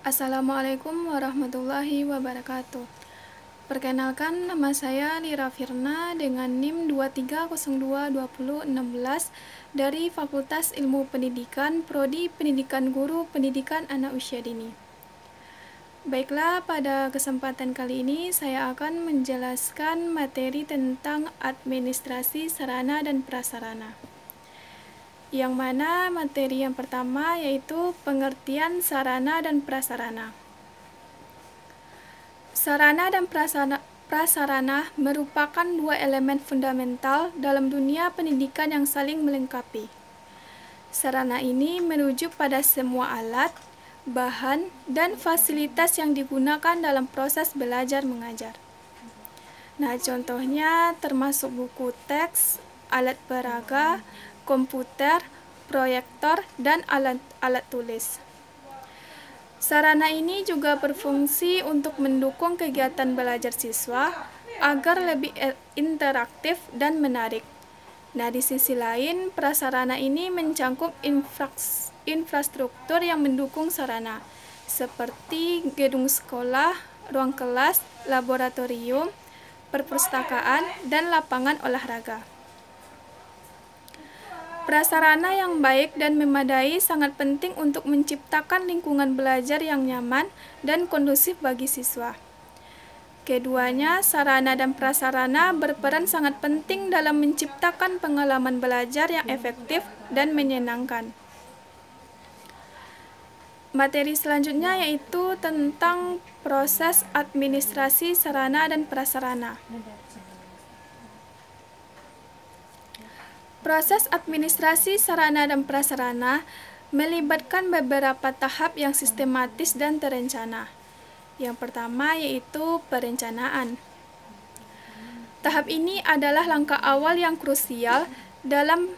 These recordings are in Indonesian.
Assalamualaikum warahmatullahi wabarakatuh. Perkenalkan, nama saya Lira Firna dengan NIM 23022016 dari Fakultas Ilmu Pendidikan, Prodi Pendidikan Guru Pendidikan Anak Usia Dini. Baiklah, pada kesempatan kali ini saya akan menjelaskan materi tentang administrasi sarana dan prasarana. Yang mana materi yang pertama yaitu pengertian sarana dan prasarana. Sarana dan prasarana merupakan dua elemen fundamental dalam dunia pendidikan yang saling melengkapi. Sarana ini merujuk pada semua alat, bahan, dan fasilitas yang digunakan dalam proses belajar mengajar. Nah, contohnya termasuk buku teks, alat peraga, komputer, proyektor, dan alat tulis. Sarana ini juga berfungsi untuk mendukung kegiatan belajar siswa agar lebih interaktif dan menarik. Nah, di sisi lain, prasarana ini mencakup infrastruktur yang mendukung sarana, seperti gedung sekolah, ruang kelas, laboratorium, perpustakaan, dan lapangan olahraga. Prasarana yang baik dan memadai sangat penting untuk menciptakan lingkungan belajar yang nyaman dan kondusif bagi siswa. Keduanya, sarana dan prasarana, berperan sangat penting dalam menciptakan pengalaman belajar yang efektif dan menyenangkan. Materi selanjutnya yaitu tentang proses administrasi sarana dan prasarana. Proses administrasi sarana dan prasarana melibatkan beberapa tahap yang sistematis dan terencana. Yang pertama yaitu perencanaan. Tahap ini adalah langkah awal yang krusial dalam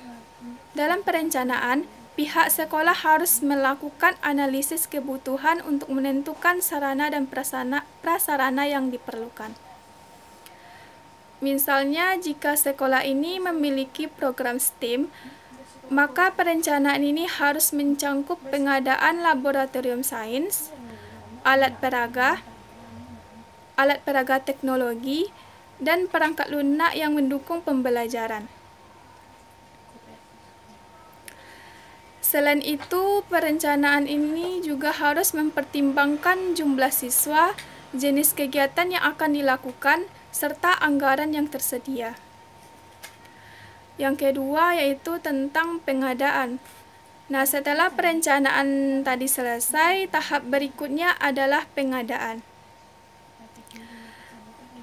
perencanaan. Pihak sekolah harus melakukan analisis kebutuhan untuk menentukan sarana dan prasarana yang diperlukan. Misalnya, jika sekolah ini memiliki program STEM, maka perencanaan ini harus mencakup pengadaan laboratorium sains, alat peraga teknologi, dan perangkat lunak yang mendukung pembelajaran. Selain itu, perencanaan ini juga harus mempertimbangkan jumlah siswa, jenis kegiatan yang akan dilakukan, serta anggaran yang tersedia. Yang kedua yaitu tentang pengadaan. Nah, setelah perencanaan tadi selesai, tahap berikutnya adalah pengadaan.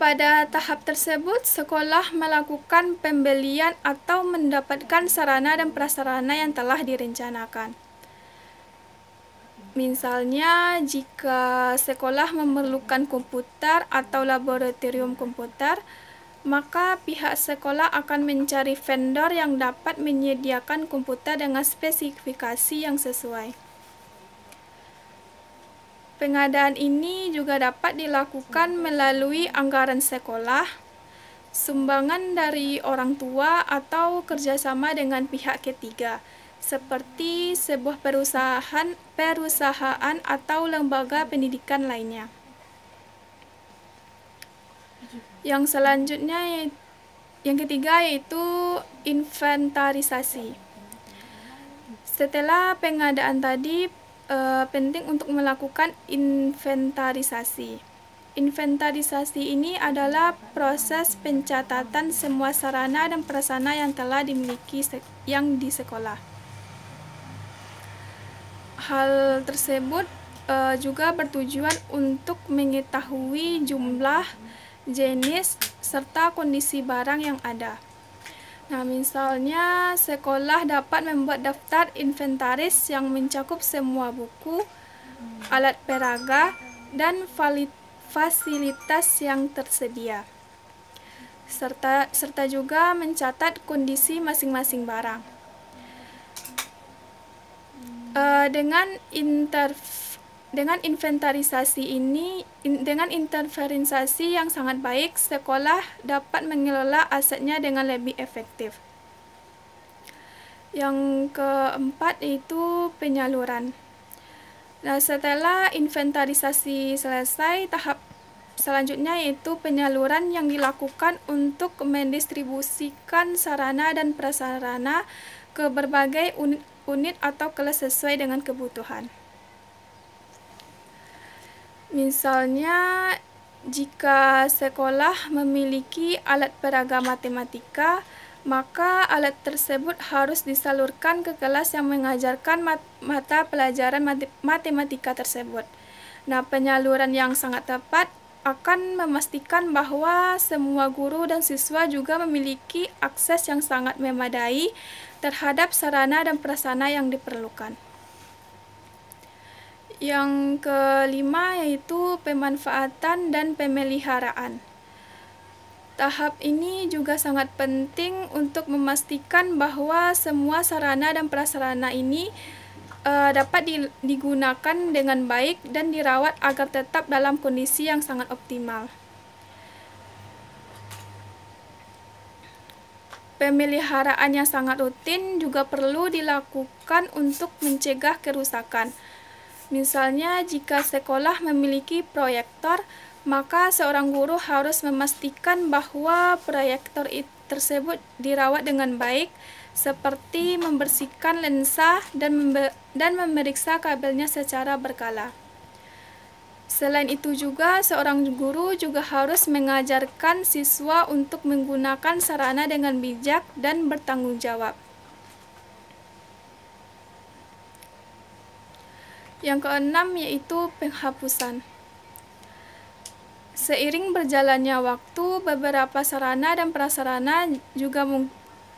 Pada tahap tersebut, sekolah melakukan pembelian atau mendapatkan sarana dan prasarana yang telah direncanakan. Misalnya, jika sekolah memerlukan komputer atau laboratorium komputer, maka pihak sekolah akan mencari vendor yang dapat menyediakan komputer dengan spesifikasi yang sesuai. Pengadaan ini juga dapat dilakukan melalui anggaran sekolah, sumbangan dari orang tua, atau kerjasama dengan pihak ketiga, seperti sebuah perusahaan atau lembaga pendidikan lainnya. Yang selanjutnya, yang ketiga yaitu inventarisasi. Setelah pengadaan tadi, penting untuk melakukan inventarisasi. Inventarisasi ini adalah proses pencatatan semua sarana dan prasarana yang telah dimiliki di sekolah. Hal tersebut juga bertujuan untuk mengetahui jumlah, jenis, serta kondisi barang yang ada. Nah, misalnya sekolah dapat membuat daftar inventaris yang mencakup semua buku, alat peraga, dan fasilitas yang tersedia, serta juga mencatat kondisi masing-masing barang. Dengan inventarisasi yang sangat baik, sekolah dapat mengelola asetnya dengan lebih efektif. Yang keempat yaitu penyaluran. Nah, setelah inventarisasi selesai, tahap selanjutnya yaitu penyaluran yang dilakukan untuk mendistribusikan sarana dan prasarana ke berbagai unit atau kelas sesuai dengan kebutuhan. Misalnya, jika sekolah memiliki alat peraga matematika, maka alat tersebut harus disalurkan ke kelas yang mengajarkan mata pelajaran matematika tersebut. Nah, penyaluran yang sangat tepat akan memastikan bahwa semua guru dan siswa juga memiliki akses yang sangat memadai terhadap sarana dan prasarana yang diperlukan. Yang kelima yaitu pemanfaatan dan pemeliharaan. Tahap ini juga sangat penting untuk memastikan bahwa semua sarana dan prasarana ini dapat digunakan dengan baik dan dirawat agar tetap dalam kondisi yang sangat optimal. Pemeliharaan yang sangat rutin juga perlu dilakukan untuk mencegah kerusakan. Misalnya, jika sekolah memiliki proyektor, maka seorang guru harus memastikan bahwa proyektor tersebut dirawat dengan baik, seperti membersihkan lensa dan memeriksa kabelnya secara berkala. Selain itu juga, seorang guru juga harus mengajarkan siswa untuk menggunakan sarana dengan bijak dan bertanggung jawab. Yang keenam yaitu penghapusan. Seiring berjalannya waktu, beberapa sarana dan prasarana juga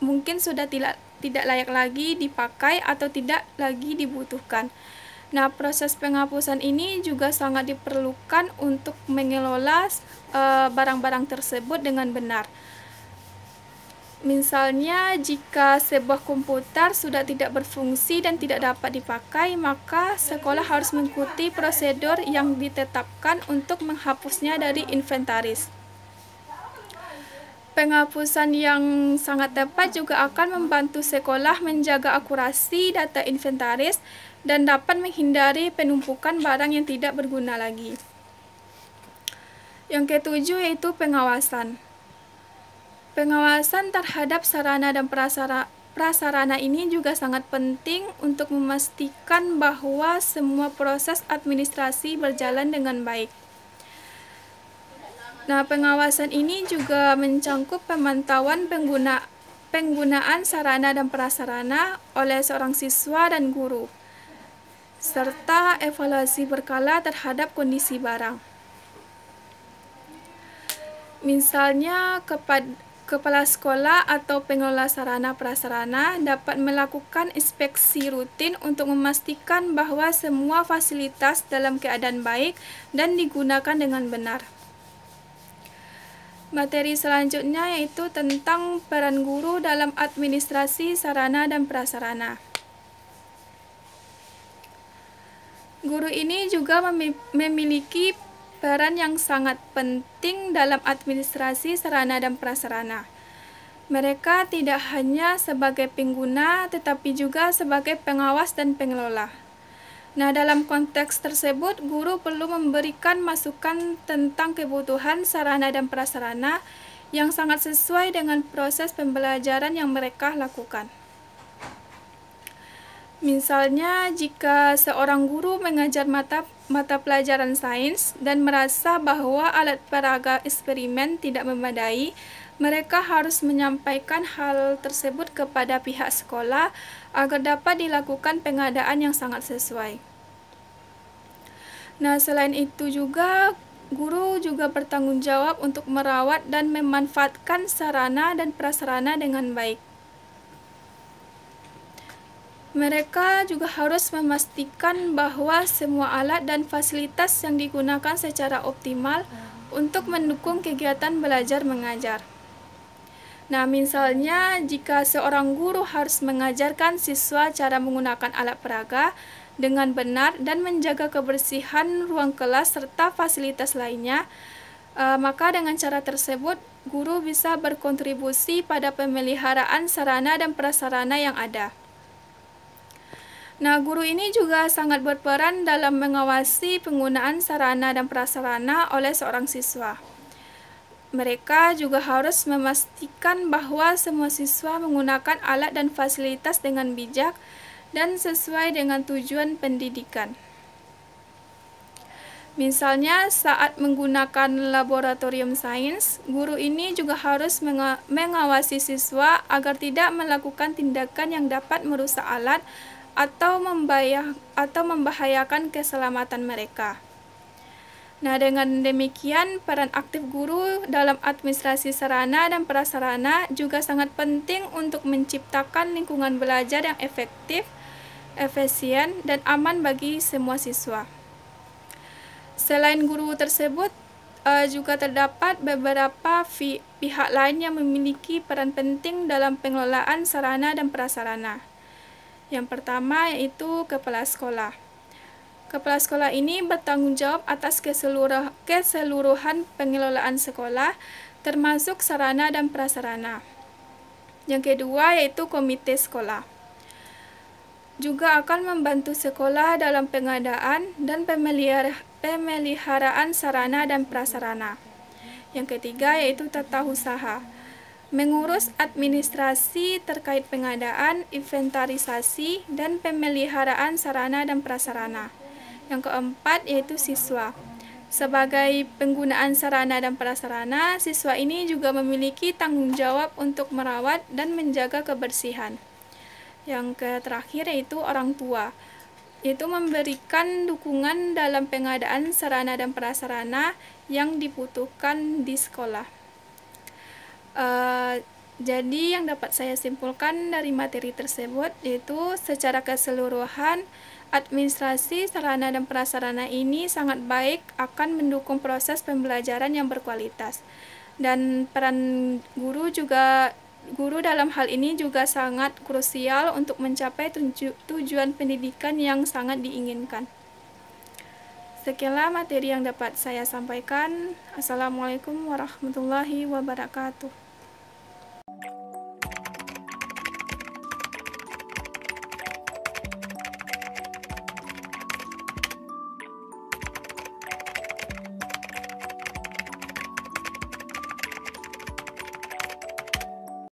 mungkin sudah tidak layak lagi dipakai atau tidak lagi dibutuhkan. Nah, proses penghapusan ini juga sangat diperlukan untuk mengelola barang-barang tersebut dengan benar. Misalnya, jika sebuah komputer sudah tidak berfungsi dan tidak dapat dipakai, maka sekolah harus mengikuti prosedur yang ditetapkan untuk menghapusnya dari inventaris. Penghapusan yang sangat tepat juga akan membantu sekolah menjaga akurasi data inventaris dan dapat menghindari penumpukan barang yang tidak berguna lagi. Yang ketujuh yaitu pengawasan. Pengawasan terhadap sarana dan prasarana ini juga sangat penting untuk memastikan bahwa semua proses administrasi berjalan dengan baik. Nah, pengawasan ini juga mencangkup pemantauan penggunaan sarana dan prasarana oleh seorang siswa dan guru, serta evaluasi berkala terhadap kondisi barang. Misalnya, kepala sekolah atau pengelola sarana prasarana dapat melakukan inspeksi rutin untuk memastikan bahwa semua fasilitas dalam keadaan baik dan digunakan dengan benar. Materi selanjutnya yaitu tentang peran guru dalam administrasi sarana dan prasarana. Guru ini juga memiliki peran yang sangat penting dalam administrasi sarana dan prasarana. Mereka tidak hanya sebagai pengguna, tetapi juga sebagai pengawas dan pengelola. Nah, dalam konteks tersebut, guru perlu memberikan masukan tentang kebutuhan sarana dan prasarana yang sangat sesuai dengan proses pembelajaran yang mereka lakukan. Misalnya, jika seorang guru mengajar mata pelajaran sains dan merasa bahwa alat peraga eksperimen tidak memadai, mereka harus menyampaikan hal tersebut kepada pihak sekolah agar dapat dilakukan pengadaan yang sangat sesuai. Nah, selain itu juga, guru juga bertanggung jawab untuk merawat dan memanfaatkan sarana dan prasarana dengan baik. Mereka juga harus memastikan bahwa semua alat dan fasilitas yang digunakan secara optimal untuk mendukung kegiatan belajar mengajar. Nah, misalnya jika seorang guru harus mengajarkan siswa cara menggunakan alat peraga dengan benar dan menjaga kebersihan ruang kelas serta fasilitas lainnya, maka dengan cara tersebut guru bisa berkontribusi pada pemeliharaan sarana dan prasarana yang ada. Nah, guru ini juga sangat berperan dalam mengawasi penggunaan sarana dan prasarana oleh seorang siswa. Mereka juga harus memastikan bahwa semua siswa menggunakan alat dan fasilitas dengan bijak dan sesuai dengan tujuan pendidikan. Misalnya, saat menggunakan laboratorium sains, guru ini juga harus mengawasi siswa agar tidak melakukan tindakan yang dapat merusak alat atau membahayakan keselamatan mereka. Nah, dengan demikian, peran aktif guru dalam administrasi sarana dan prasarana juga sangat penting untuk menciptakan lingkungan belajar yang efektif, efisien, dan aman bagi semua siswa. Selain guru tersebut, juga terdapat beberapa pihak lain yang memiliki peran penting dalam pengelolaan sarana dan prasarana. Yang pertama yaitu kepala sekolah. Kepala sekolah ini bertanggung jawab atas keseluruhan pengelolaan sekolah, termasuk sarana dan prasarana. Yang kedua yaitu komite sekolah. Juga akan membantu sekolah dalam pengadaan dan pemeliharaan sarana dan prasarana. Yang ketiga yaitu tata usaha. Mengurus administrasi terkait pengadaan, inventarisasi, dan pemeliharaan sarana dan prasarana. Yang keempat yaitu siswa. Sebagai penggunaan sarana dan prasarana, siswa ini juga memiliki tanggung jawab untuk merawat dan menjaga kebersihan. Yang terakhir yaitu orang tua, yaitu memberikan dukungan dalam pengadaan sarana dan prasarana yang dibutuhkan di sekolah. Jadi yang dapat saya simpulkan dari materi tersebut yaitu secara keseluruhan administrasi sarana dan prasarana ini sangat baik, akan mendukung proses pembelajaran yang berkualitas. Dan peran guru dalam hal ini juga sangat krusial untuk mencapai tujuan pendidikan yang sangat diinginkan. Sekianlah materi yang dapat saya sampaikan. Assalamualaikum warahmatullahi wabarakatuh.